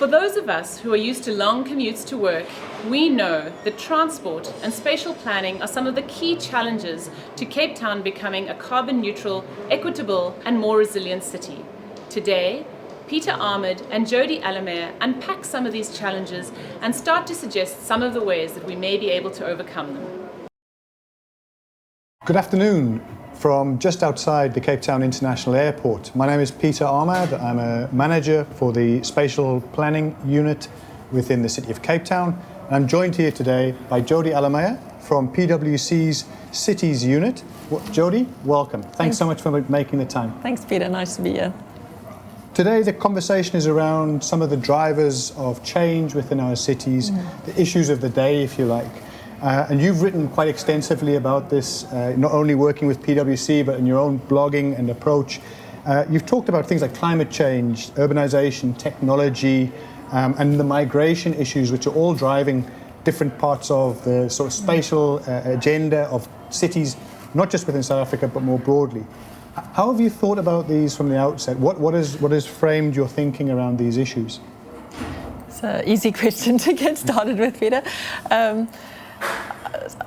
For those of us who are used to long commutes to work, we know that transport and spatial planning are some of the key challenges to Cape Town becoming a carbon neutral, equitable and more resilient city. Today, Peter Ahmed and Jodi unpack some of these challenges and start to suggest some of the ways that we may be able to overcome them. Good afternoon from just outside the Cape Town International Airport. My name is Peter Ahmed. I'm a manager for the Spatial Planning Unit within the City of Cape Town. And I'm joined here today by Jodi from PwC's Cities Unit. Jodi, welcome. Thanks so much for making the time. Thanks, Peter. Nice to be here. Today, the conversation is around some of the drivers of change within our cities, the issues of the day, if you like. And you've written quite extensively about this, not only working with PwC, but in your own blogging and approach. You've talked about things like climate change, urbanization, technology, and the migration issues, which are all driving different parts of the sort of spatial agenda of cities, not just within South Africa, but more broadly. How have you thought about these from the outset? What has framed your thinking around these issues? It's an easy question to get started with, Peter.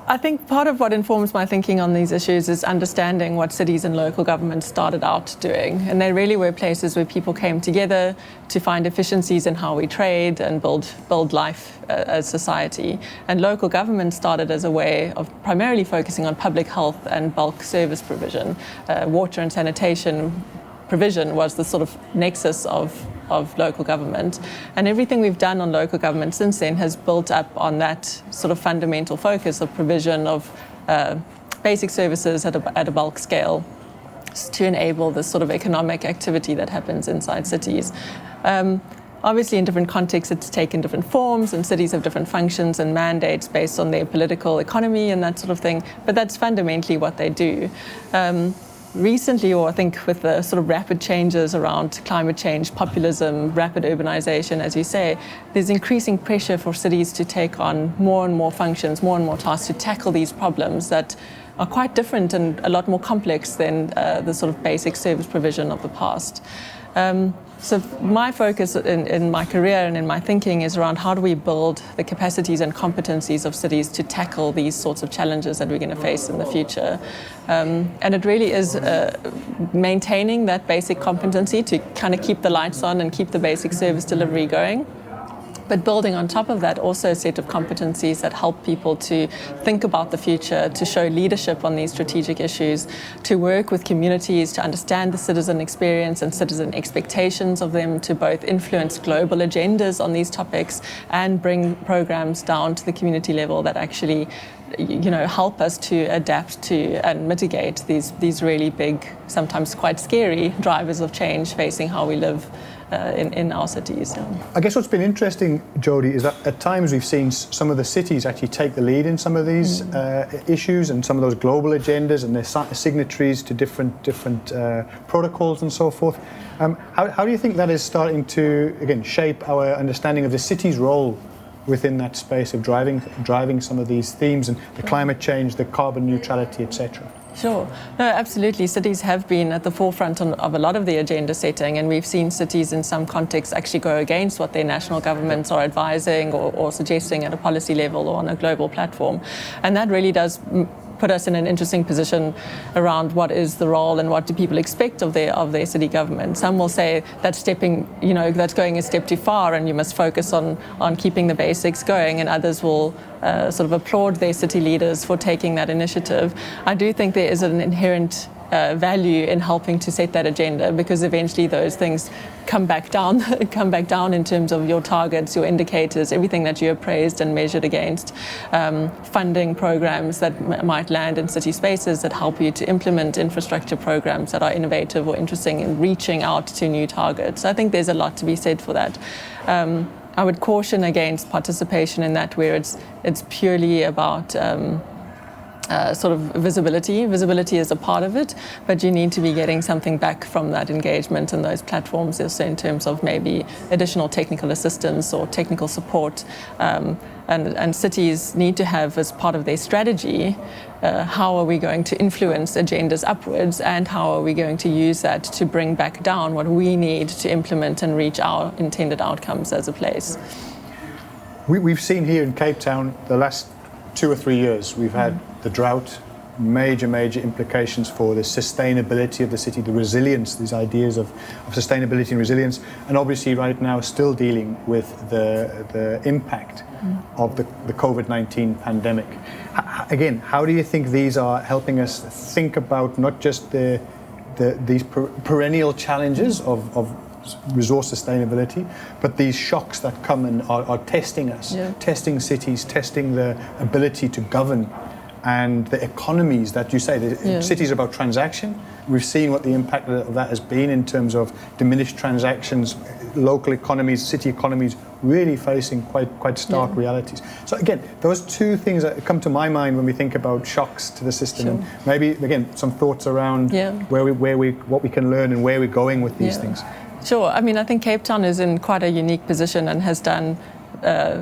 I think part of what informs my thinking on these issues is understanding what cities and local governments started out doing. And they really were places where people came together to find efficiencies in how we trade and build life as society. And local government started as a way of primarily focusing on public health and bulk service provision. Water and sanitation provision was the sort of nexus of local government, and everything we've done on local government since then has built up on that sort of fundamental focus of provision of basic services at a bulk scale to enable the sort of economic activity that happens inside cities. Obviously, in different contexts, it's taken different forms, and cities have different functions and mandates based on their political economy and that sort of thing, but that's fundamentally what they do. Recently, or I think with the sort of rapid changes around climate change, populism, rapid urbanization, as you say, there's increasing pressure for cities to take on more and more functions, more and more tasks to tackle these problems that are quite different and a lot more complex than the sort of basic service provision of the past. So my focus in my career and in my thinking is around how do we build the capacities and competencies of cities to tackle these sorts of challenges that we're going to face in the future. And it really is maintaining that basic competency to kind of keep the lights on and keep the basic service delivery going. But building on top of that also a set of competencies that help people to think about the future, to show leadership on these strategic issues, to work with communities, to understand the citizen experience and citizen expectations of them, to both influence global agendas on these topics and bring programs down to the community level that actually help us to adapt to and mitigate these really big, sometimes quite scary drivers of change facing how we live in our cities. I guess what's been interesting, Jodi, is that at times we've seen some of the cities actually take the lead in some of these issues and some of those global agendas, and they're signatories to different protocols and so forth. How do you think that is starting to, again, shape our understanding of the city's role within that space of driving some of these themes and the climate change, the carbon neutrality, etc.? Sure. No, absolutely. Cities have been at the forefront of a lot of the agenda setting, and we've seen cities in some contexts actually go against what their national governments are advising or suggesting at a policy level or on a global platform. And that really does put us in an interesting position around what is the role and what do people expect of their city government. Some will say that's that's going a step too far and you must focus on keeping the basics going, and others will sort of applaud their city leaders for taking that initiative. I do think there is an inherent value in helping to set that agenda, because eventually those things come back down in terms of your targets, your indicators, everything that you appraised and measured against, funding programs that might land in city spaces that help you to implement infrastructure programs that are innovative or interesting in reaching out to new targets. I think there's a lot to be said for that. I would caution against participation in that where it's purely about sort of visibility. Visibility is a part of it, but you need to be getting something back from that engagement and those platforms, also in terms of maybe additional technical assistance or technical support. And cities need to have, as part of their strategy, how are we going to influence agendas upwards, and how are we going to use that to bring back down what we need to implement and reach our intended outcomes as a place. We've seen here in Cape Town the last 2 or 3 years, we've had the drought, major implications for the sustainability of the city, the resilience, these ideas of sustainability and resilience, and obviously right now still dealing with the impact of the COVID-19 pandemic. Again, how do you think these are helping us think about not just these perennial challenges of resource sustainability, but these shocks that come and are testing us, testing cities, testing the ability to govern, and the economies that you say. Cities are about transaction. We've seen what the impact of that has been in terms of diminished transactions, local economies, city economies really facing quite stark realities. So again, those two things that come to my mind when we think about shocks to the system. And maybe again some thoughts around what we can learn and where we're going with these things. Sure. I mean, I think Cape Town is in quite a unique position and has done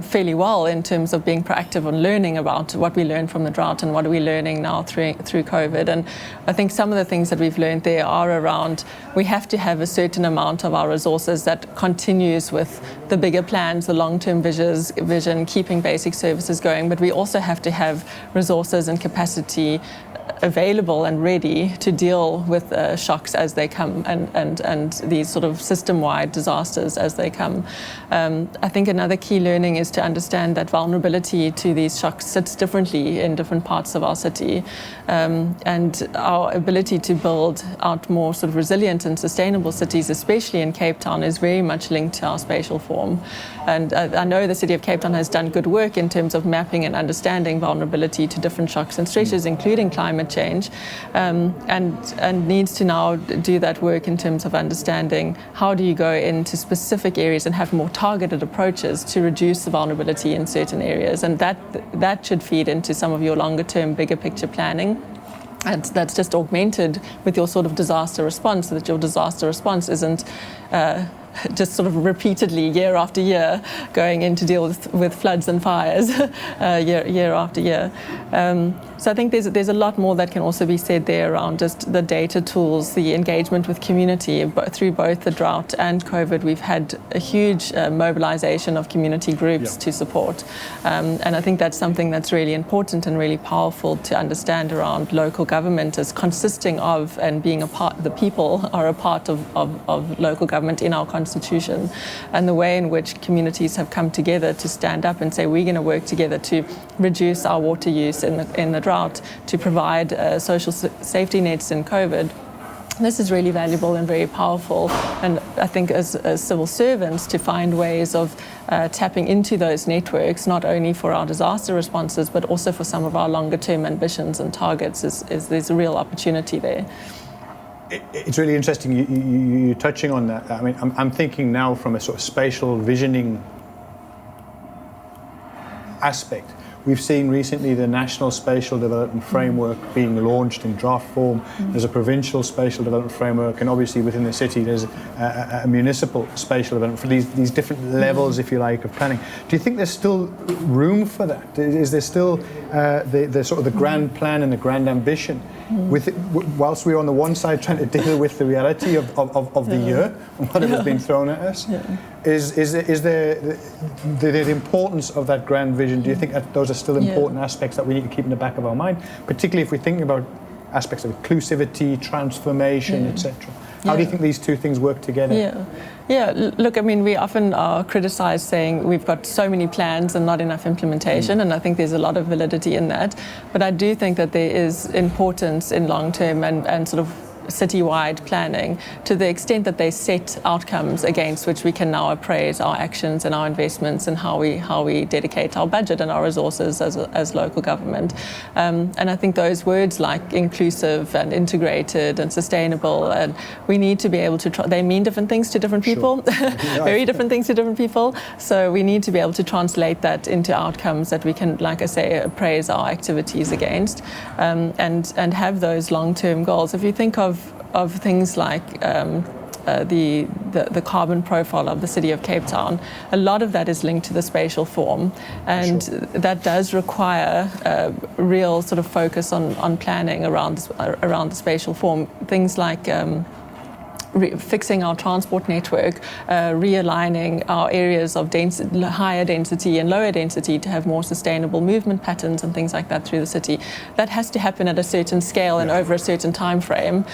fairly well in terms of being proactive on learning about what we learned from the drought and what are we learning now through COVID. And I think some of the things that we've learned there are around, we have to have a certain amount of our resources that continues with the bigger plans, the long-term vision, keeping basic services going, but we also have to have resources and capacity available and ready to deal with shocks as they come, and these sort of system-wide disasters as they come. I think another key learning is to understand that vulnerability to these shocks sits differently in different parts of our city, and our ability to build out more sort of resilient and sustainable cities, especially in Cape Town, is very much linked to our spatial form. And I know the City of Cape Town has done good work in terms of mapping and understanding vulnerability to different shocks and stresses, including climate change, and needs to now do that work in terms of understanding how do you go into specific areas and have more targeted approaches to reduce the vulnerability in certain areas, and that should feed into some of your longer term, bigger picture planning. And that's just augmented with your sort of disaster response, so that your disaster response isn't just sort of repeatedly year after year going in to deal with floods and fires year after year. So I think there's a lot more that can also be said there around just the data tools, the engagement with community. Through both the drought and COVID, we've had a huge mobilization of community groups to support. And I think that's something that's really important and really powerful to understand around local government as consisting of and being a part, the people are a part of local government in our constitution, and the way in which communities have come together to stand up and say we're going to work together to reduce our water use in the drought, to provide social safety nets in COVID. This is really valuable and very powerful, and I think as civil servants to find ways of tapping into those networks, not only for our disaster responses but also for some of our longer term ambitions and targets, is there's a real opportunity there. It's really interesting you're touching on that. I mean, I'm thinking now from a sort of spatial visioning aspect. We've seen recently the National Spatial Development Framework being launched in draft form. There's a provincial spatial development framework, and obviously within the city there's a municipal spatial development for these different levels, if you like, of planning. Do you think there's still room for that? Is there still the sort of the grand plan and the grand ambition? Whilst we're on the one side trying to deal with the reality of the year and whatever's been thrown at us, is there the importance of that grand vision? Do you think that those are still important aspects that we need to keep in the back of our mind, particularly if we're thinking about aspects of inclusivity, transformation, etc.? How do you think these two things work together? Look, I mean, we often are criticised saying we've got so many plans and not enough implementation, and I think there's a lot of validity in that. But I do think that there is importance in long term and sort of citywide planning, to the extent that they set outcomes against which we can now appraise our actions and our investments and how we dedicate our budget and our resources as local government. And I think those words like inclusive and integrated and sustainable, and we need to be able to they mean different things to different people, very different things to different people. So we need to be able to translate that into outcomes that we can, like I say, appraise our activities against, and have those long-term goals. If you think of things like the carbon profile of the city of Cape Town, a lot of that is linked to the spatial form, and that does require real sort of focus on planning around the spatial form. Things like fixing our transport network, realigning our areas of higher density and lower density to have more sustainable movement patterns and things like that through the city. That has to happen at a certain scale and over a certain time frame.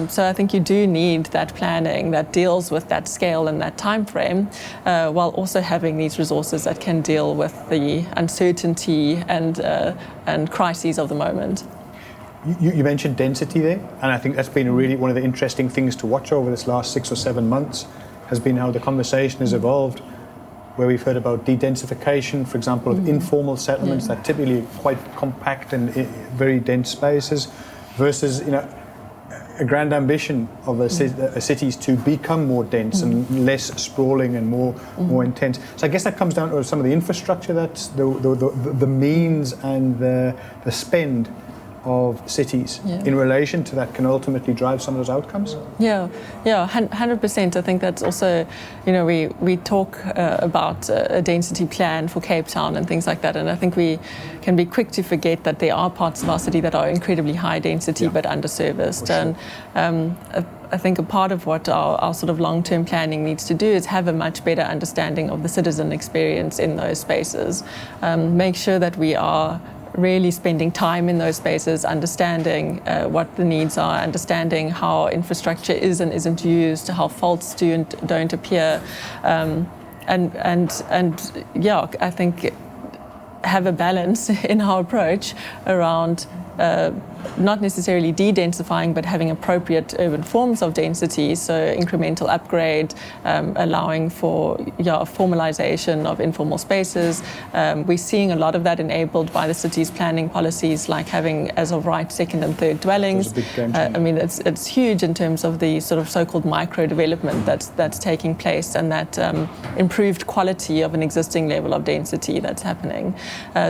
So I think you do need that planning that deals with that scale and that time frame, while also having these resources that can deal with the uncertainty and crises of the moment. You mentioned density there, and I think that's been really one of the interesting things to watch over this last 6 or 7 months, has been how the conversation has evolved, where we've heard about de-densification, for example, of informal settlements that typically are quite compact and very dense spaces, versus a grand ambition of a cities to become more dense and less sprawling and more intense. So I guess that comes down to some of the infrastructure, that's the means and the spend of cities in relation to that can ultimately drive some of those outcomes? Yeah, 100%. I think that's also, we talk about a density plan for Cape Town and things like that, and I think we can be quick to forget that there are parts of our city that are incredibly high density but underserviced. Sure. And I think a part of what our sort of long-term planning needs to do is have a much better understanding of the citizen experience in those spaces. Make sure that we are really spending time in those spaces, understanding what the needs are, understanding how infrastructure is and isn't used, how faults do and don't appear, and I think have a balance in our approach around not necessarily de-densifying, but having appropriate urban forms of density, so incremental upgrade, allowing for formalization of informal spaces. We're seeing a lot of that enabled by the city's planning policies, like having as of right second and third dwellings. I mean, it's huge in terms of the sort of so-called micro development that's taking place, and that improved quality of an existing level of density that's happening.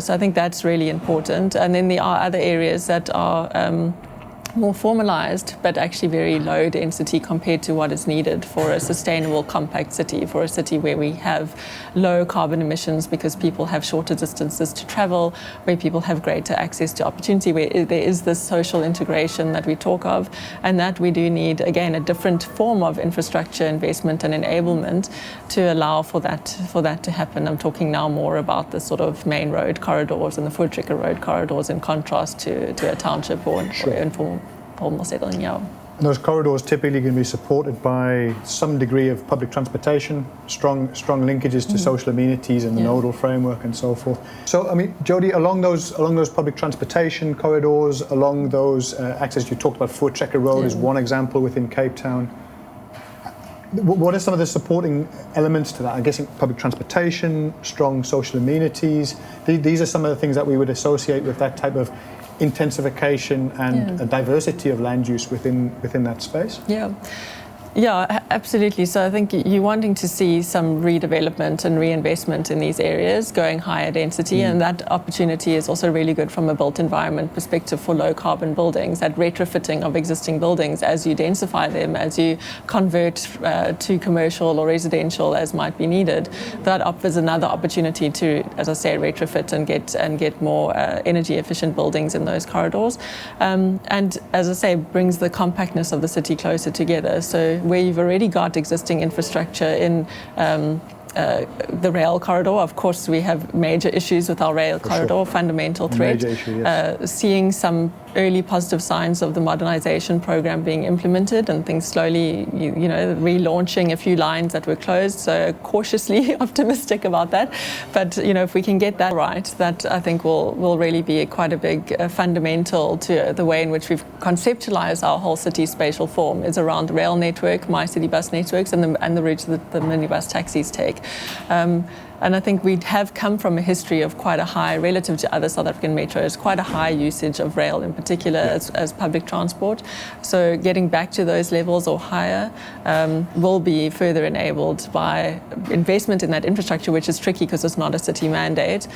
So I think that's really important. And then there are other areas that are more formalized, but actually very low density compared to what is needed for a sustainable compact city, for a city where we have low carbon emissions because people have shorter distances to travel, where people have greater access to opportunity, where there is this social integration that we talk of, and that we do need, again, a different form of infrastructure investment and enablement to allow for that to happen. I'm talking now more about the sort of main road corridors and the Voortrekker road corridors in contrast to a township or informal settling. And those corridors typically going to be supported by some degree of public transportation, strong linkages to social amenities and the nodal framework and so forth. So, I mean, Jodi, along those public transportation corridors, along those access, you talked about Voortrekker Road as one example within Cape Town. What are some of the supporting elements to that? I'm guessing public transportation, strong social amenities. These are some of the things that we would associate with that type of intensification and a diversity of land use within that space? Yeah, absolutely. So I think you're wanting to see some redevelopment and reinvestment in these areas, going higher density, and that opportunity is also really good from a built environment perspective for low carbon buildings, that retrofitting of existing buildings as you densify them, as you convert to commercial or residential as might be needed. That offers another opportunity to, as I say, retrofit and get more energy efficient buildings in those corridors. And as I say, brings the compactness of the city closer together. So where you've already got existing infrastructure in the rail corridor, of course we have major issues with our rail corridor, fundamental threat. Major issue, yes. Seeing some early positive signs of the modernization program being implemented and things slowly, relaunching a few lines that were closed. So cautiously optimistic about that. But, if we can get that right, that I think will really be quite a big fundamental to the way in which we've conceptualized our whole city spatial form is around the rail network, my city bus networks, and the routes that the minibus taxis take. And I think we have come from a history of quite a high, relative to other South African metros, quite a high usage of rail in particular as public transport. So getting back to those levels or higher will be further enabled by investment in that infrastructure, which is tricky because it's not a city mandate.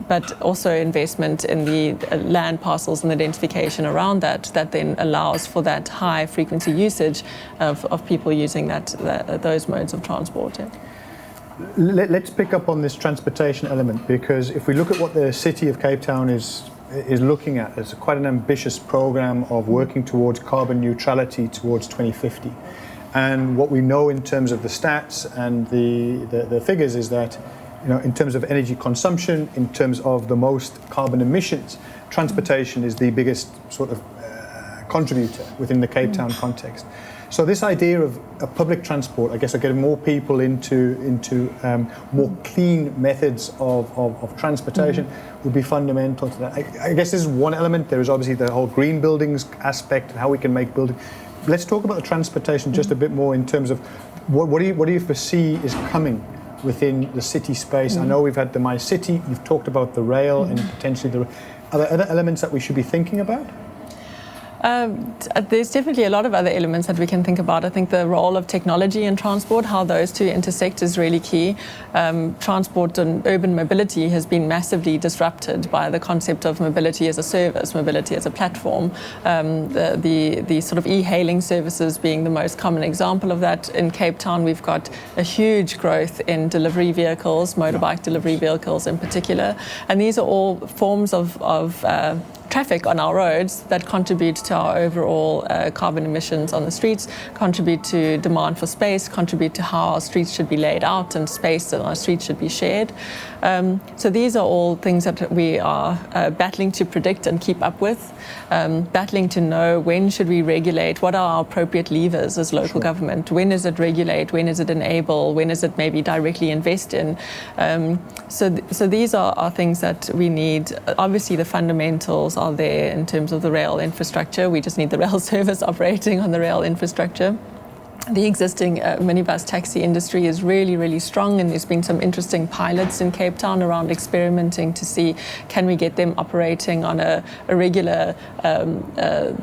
But also investment in the land parcels and identification around that then allows for that high frequency usage of people using those modes of transport. Yeah. Let's pick up on this transportation element, because if we look at what the City of Cape Town is looking at, it's quite an ambitious program of working towards carbon neutrality towards 2050. And what we know in terms of the stats and the figures is that, in terms of energy consumption, in terms of the most carbon emissions, transportation is the biggest sort of contributor within the Cape Town context. So this idea of a public transport, I guess, of getting more people into more clean methods of transportation would be fundamental to that. I guess this is one element. There is obviously the whole green buildings aspect and how we can make buildings. Let's talk about the transportation just a bit more in terms of what do you foresee is coming within the city space. I know we've had the My City, you've talked about the rail and potentially are there other elements that we should be thinking about? There's definitely a lot of other elements that we can think about. I think the role of technology in transport, how those two intersect, is really key. Transport and urban mobility has been massively disrupted by the concept of mobility as a service, mobility as a platform. The sort of e-hailing services being the most common example of that. In Cape Town, we've got a huge growth in delivery vehicles, motorbike delivery vehicles in particular. And these are all forms of traffic on our roads that contribute to our overall carbon emissions on the streets, contribute to demand for space, contribute to how our streets should be laid out and space on our streets should be shared. So these are all things that we are battling to predict and keep up with, battling to know when should we regulate, what are our appropriate levers as local government, when is it regulate, when is it enable, when is it maybe directly invest in. So these are things that we need. Obviously the fundamentals are there in terms of the rail infrastructure. We just need the rail service operating on the rail infrastructure. The existing minibus taxi industry is really, really strong, and there's been some interesting pilots in Cape Town around experimenting to see can we get them operating on a regular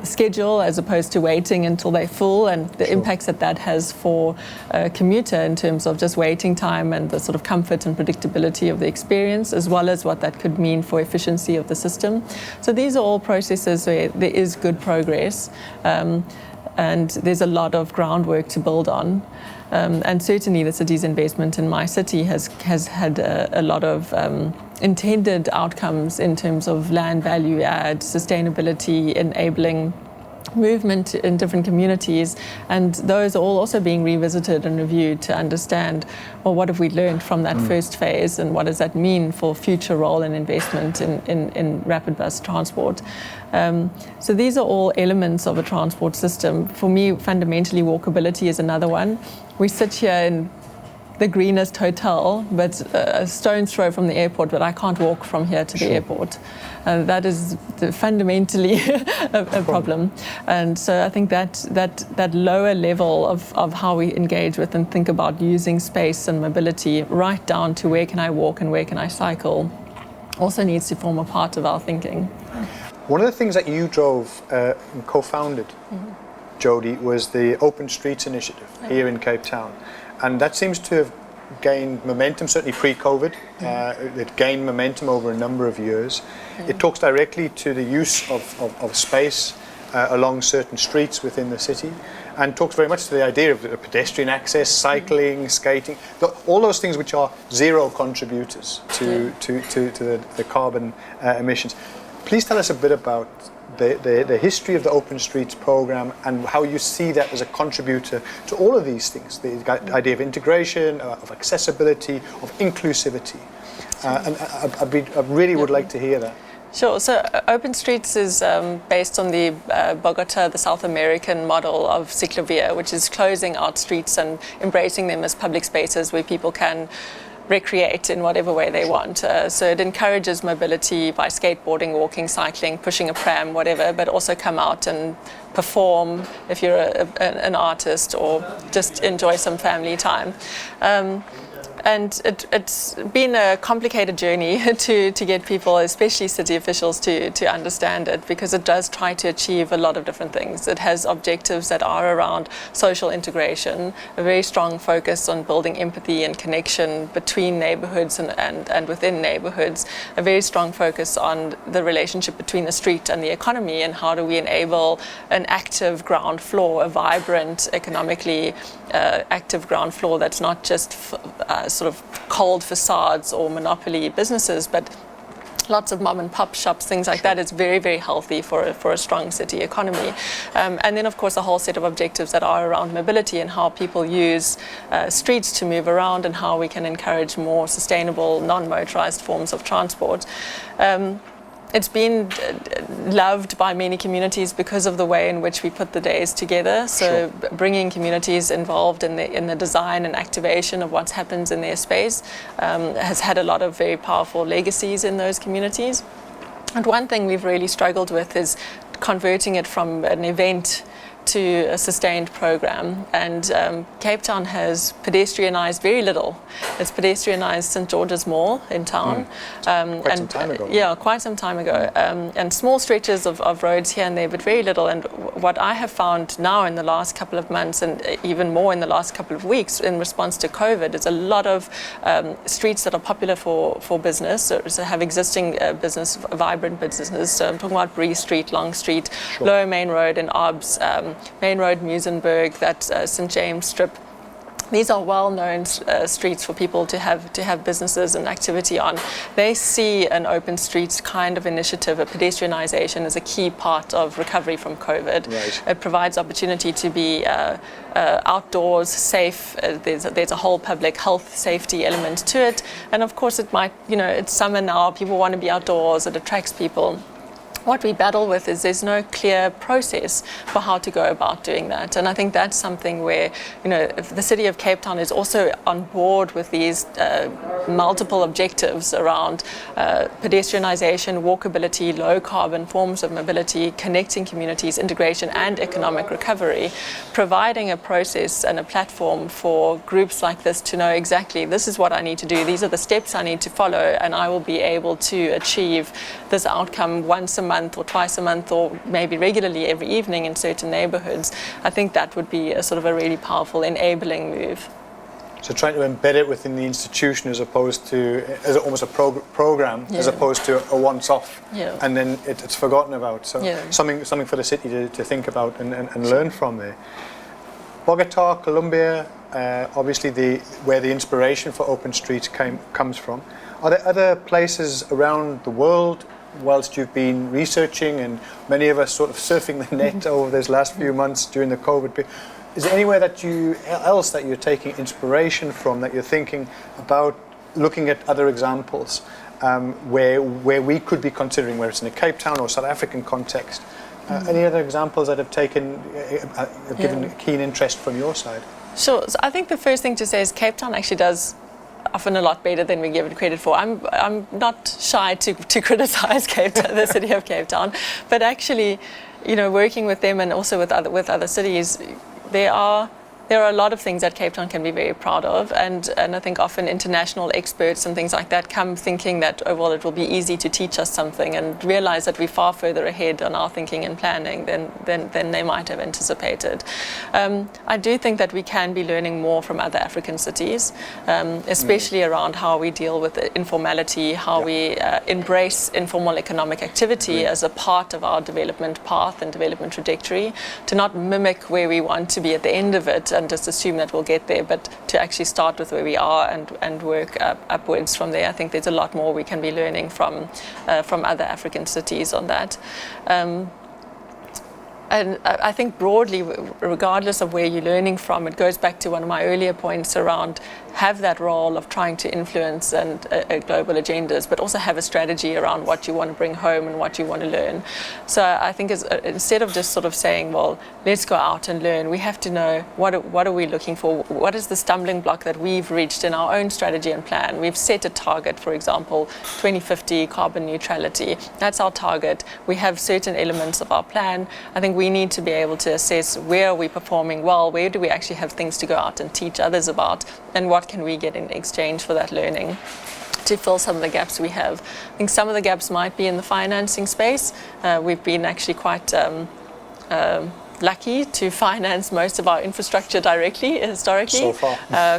schedule as opposed to waiting until they're full, and the impacts that has for a commuter in terms of just waiting time and the sort of comfort and predictability of the experience, as well as what that could mean for efficiency of the system. So these are all processes where there is good progress. And there's a lot of groundwork to build on. And certainly the city's investment in My City has had a lot of intended outcomes in terms of land value add, sustainability, enabling movement in different communities, and those are all also being revisited and reviewed to understand, well, what have we learned from that first phase, and what does that mean for future role and investment in rapid bus transport. So these are all elements of a transport system. For me, fundamentally, walkability is another one. We sit here in the greenest hotel, but a stone's throw from the airport, but I can't walk from here to the airport. That is fundamentally a problem. And so I think that lower level of how we engage with and think about using space and mobility, right down to where can I walk and where can I cycle, also needs to form a part of our thinking. One of the things that you drove and co-founded, Jodi, was the Open Streets initiative here in Cape Town. And that seems to have gained momentum, certainly pre-COVID. It gained momentum over a number of years. It talks directly to the use of space along certain streets within the city, and talks very much to the idea of pedestrian access, cycling, skating, all those things which are zero contributors to the carbon emissions. Please tell us a bit about the history of the Open Streets program and how you see that as a contributor to all of these things, the idea of integration, of accessibility, of inclusivity. And I really would like to hear that. Sure. So Open Streets is based on the Bogota, the South American model of ciclovia, which is closing out streets and embracing them as public spaces where people can recreate in whatever way they want. So it encourages mobility by skateboarding, walking, cycling, pushing a pram, whatever, but also come out and perform if you're an artist, or just enjoy some family time. And it's been a complicated journey to get people, especially city officials, to understand it, because it does try to achieve a lot of different things. It has objectives that are around social integration, a very strong focus on building empathy and connection between neighborhoods and within neighborhoods, a very strong focus on the relationship between the street and the economy, and how do we enable an active ground floor, a vibrant, economically active ground floor that's not just sort of cold facades or monopoly businesses, but lots of mom and pop shops, things like that. It's very, very healthy for a strong city economy. And then, of course, a whole set of objectives that are around mobility and how people use streets to move around, and how we can encourage more sustainable, non-motorized forms of transport. It's been loved by many communities because of the way in which we put the days together. So bringing communities involved in the design and activation of what happens in their space has had a lot of very powerful legacies in those communities. And one thing we've really struggled with is converting it from an event to a sustained program, and Cape Town has pedestrianised very little. It's pedestrianised St George's Mall in town. Quite some time ago. Yeah, quite some time ago. And small stretches of roads here and there, but very little. And what I have found now in the last couple of months, and even more in the last couple of weeks in response to COVID, is a lot of streets that are popular for business, so have existing business, vibrant businesses. So I'm talking about Bree Street, Long Street, Lower Main Road in Obbs, Main Road, Musenberg, that St James Strip. These are well-known streets for people to have businesses and activity on. They see an open streets kind of initiative, a pedestrianisation, as a key part of recovery from COVID. Right. It provides opportunity to be outdoors, safe. There's a whole public health safety element to it. And of course it might, it's summer now, people want to be outdoors, it attracts people. What we battle with is there's no clear process for how to go about doing that. And I think that's something where, if the City of Cape Town is also on board with these multiple objectives around pedestrianisation, walkability, low carbon forms of mobility, connecting communities, integration and economic recovery, providing a process and a platform for groups like this to know exactly this is what I need to do, these are the steps I need to follow, and I will be able to achieve this outcome once a month or twice a month, or maybe regularly every evening in certain neighborhoods. I think that would be a sort of a really powerful enabling move. So trying to embed it within the institution as opposed to, as almost a program, as opposed to a once-off, and then it's forgotten about. So something for the city to think about and learn from there. Bogota, Colombia, obviously where the inspiration for Open Streets comes from. Are there other places around the world, whilst you've been researching, and many of us sort of surfing the net over these last few months during the COVID period, is there anywhere that you're taking inspiration from, that you're thinking about looking at other examples where we could be considering, whether it's in a Cape Town or South African context? Any other examples that have given keen interest from your side? Sure. So I think the first thing to say is Cape Town actually does often a lot better than we give it credit for. I'm not shy to criticize Cape Town, the City of Cape Town, but actually, working with them and also with other cities, there are a lot of things that Cape Town can be very proud of, and I think often international experts and things like that come thinking that, it will be easy to teach us something, and realize that we're far further ahead on our thinking and planning than they might have anticipated. I do think that we can be learning more from other African cities, especially around how we deal with informality, how we embrace informal economic activity as a part of our development path and development trajectory, to not mimic where we want to be at the end of it and just assume that we'll get there, but to actually start with where we are and work upwards from there. I think there's a lot more we can be learning from other African cities on that. And I think broadly, regardless of where you're learning from, it goes back to one of my earlier points around have that role of trying to influence and global agendas, but also have a strategy around what you want to bring home and what you want to learn. So I think instead of just sort of saying, well, let's go out and learn, we have to know what are we looking for? What is the stumbling block that we've reached in our own strategy and plan? We've set a target, for example, 2050 carbon neutrality. That's our target. We have certain elements of our plan. I think we need to be able to assess where are we performing well, where do we actually have things to go out and teach others about, and what can we get in exchange for that learning to fill some of the gaps we have. I think some of the gaps might be in the financing space. We've been actually quite lucky to finance most of our infrastructure directly historically.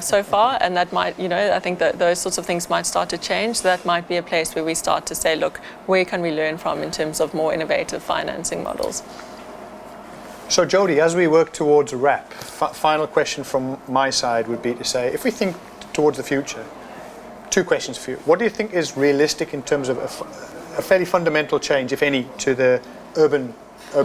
So far, and that might, I think that those sorts of things might start to change. That might be a place where we start to say, look, where can we learn from in terms of more innovative financing models? So Jodi, as we work towards a wrap, final question from my side would be to say, if we think towards the future, two questions for you. What do you think is realistic in terms of a fairly fundamental change, if any, to the urban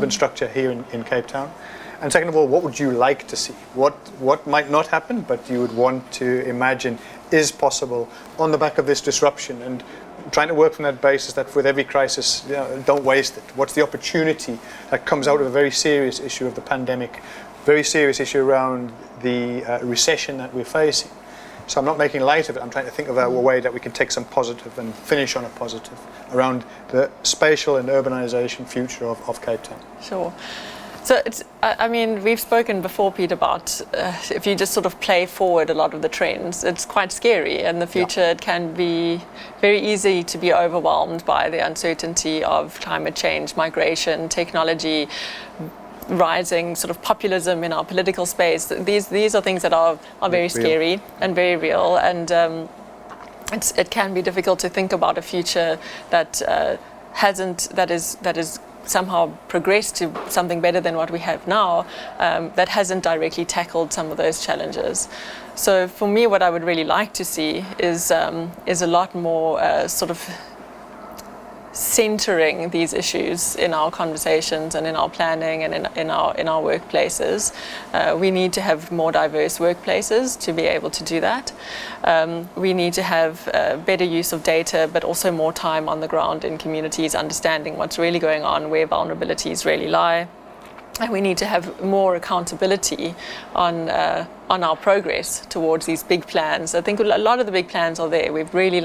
structure here in Cape Town? And second of all, what would you like to see? What might not happen, but you would want to imagine is possible on the back of this disruption, and trying to work from that basis that with every crisis, don't waste it. What's the opportunity that comes out of a very serious issue of the pandemic, very serious issue around the recession that we're facing? So I'm not making light of it. I'm trying to think of a way that we can take some positive and finish on a positive around the spatial and urbanization future of Cape Town. Sure. So we've spoken before, Pete, about if you just sort of play forward a lot of the trends, it's quite scary. In the future, It can be very easy to be overwhelmed by the uncertainty of climate change, migration, technology, rising sort of populism in our political space. These are things that are very scary and very real, and it can be difficult to think about a future that is somehow progressed to something better than what we have now, that hasn't directly tackled some of those challenges. So for me, what I would really like to see is a lot more sort of centering these issues in our conversations and in our planning and in our workplaces. We need to have more diverse workplaces to be able to do that. We need to have better use of data, but also more time on the ground in communities, understanding what's really going on, where vulnerabilities really lie. And we need to have more accountability on our progress towards these big plans. I think a lot of the big plans are there. We've really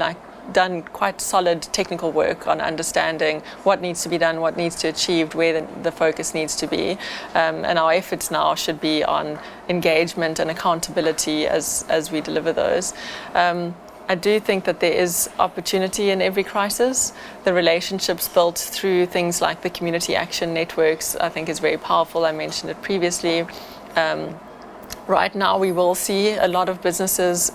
done quite solid technical work on understanding what needs to be done, what needs to be achieved, where the focus needs to be. And our efforts now should be on engagement and accountability as we deliver those. I do think that there is opportunity in every crisis. The relationships built through things like the community action networks, I think, is very powerful. I mentioned it previously. Right now, we will see a lot of businesses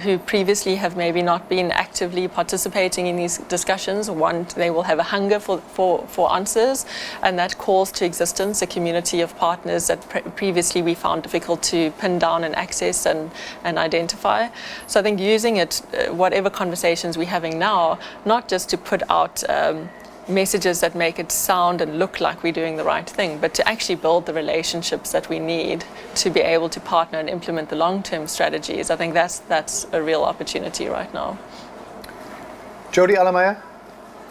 who previously have maybe not been actively participating in these discussions. They will have a hunger for answers, and that calls to existence a community of partners that previously we found difficult to pin down and access and identify. So I think using it, whatever conversations we're having now, not just to put out messages that make it sound and look like we're doing the right thing, but to actually build the relationships that we need to be able to partner and implement the long-term strategies. I think that's a real opportunity right now. Jodi Alamaya,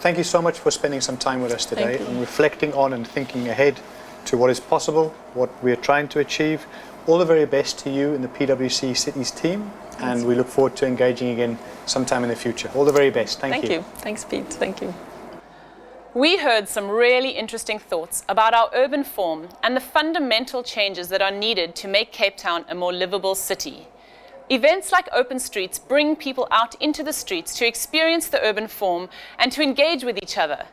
thank you so much for spending some time with us today and reflecting on and thinking ahead to what is possible, what we're trying to achieve. All the very best to you and the PwC Cities team, and we look forward to engaging again sometime in the future. All the very best. Thank you. Thank you. Thanks, Pete. Thank you. We heard some really interesting thoughts about our urban form and the fundamental changes that are needed to make Cape Town a more livable city. Events like Open Streets bring people out into the streets to experience the urban form and to engage with each other.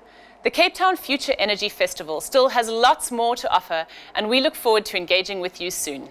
The Cape Town Future Energy Festival still has lots more to offer, and we look forward to engaging with you soon.